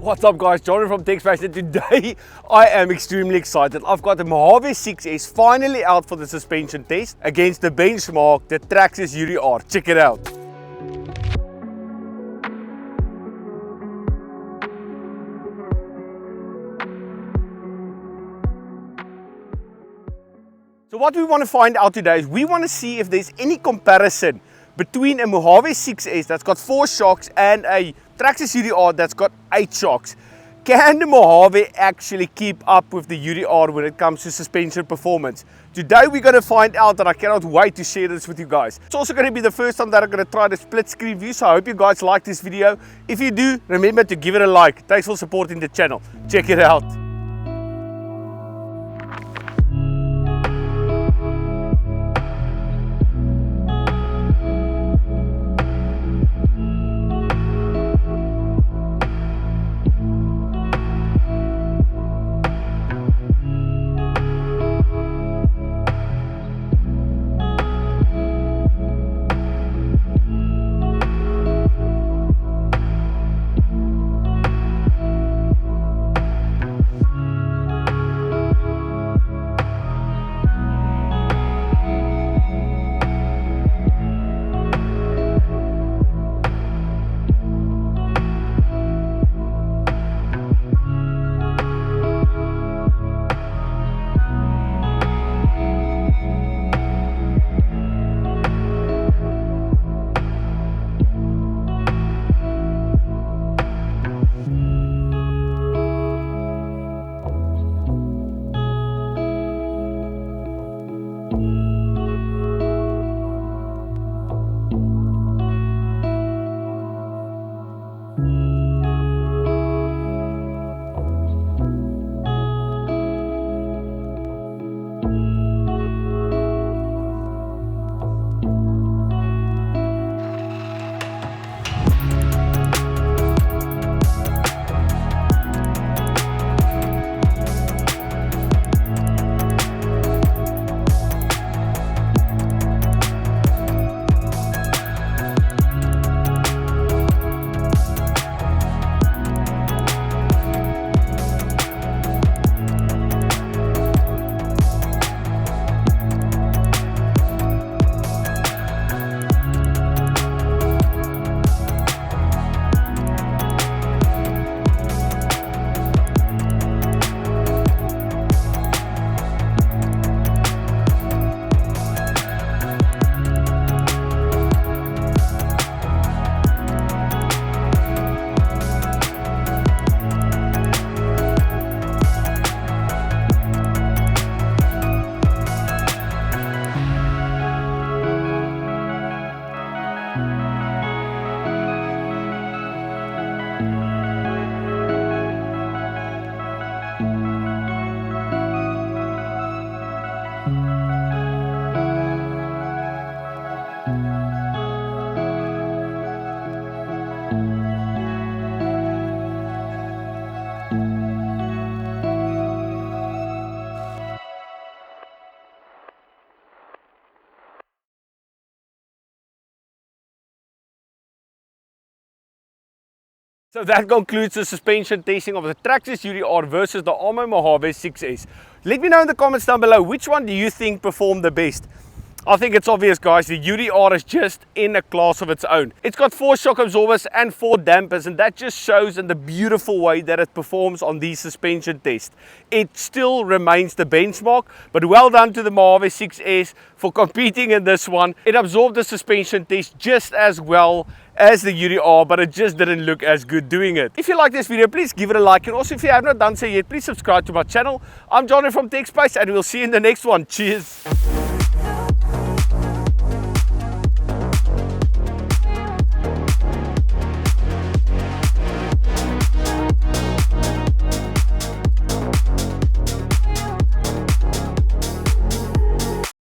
What's up guys, Johnny from Traxxas, and today I am extremely excited. I've got the Mojave 6S finally out for the suspension test against the benchmark, the Traxxas UDR. Check it out. So what we want to find out today is we want to see if there's any comparison between a Mojave 6S that's got 4 shocks and a Traxxas UDR that's got 8 shocks. Can the Mojave actually keep up with the UDR when it comes to suspension performance? Today we're going to find out, and I cannot wait to share this with you guys. It's also going to be the first time that I'm going to try the split screen view, so I hope you guys like this video. If you do, remember to give it a like. Thanks for supporting the channel. Check it out. So that concludes the suspension testing of the Traxxas UDR versus the Arrma Mojave 6S. Let me know in the comments down below, which one do you think performed the best? I think it's obvious guys, the UDR is just in a class of its own. It's got 4 shock absorbers and 4 dampers, and that just shows in the beautiful way that it performs on these suspension tests. It still remains the benchmark, but well done to the Mojave 6S for competing in this one. It absorbed the suspension test just as well as the UDR, but it just didn't look as good doing it. If you like this video, please give it a like, and also if you have not done so yet, please subscribe to my channel. I'm Johnny from Traxxas, and we'll see you in the next one. Cheers.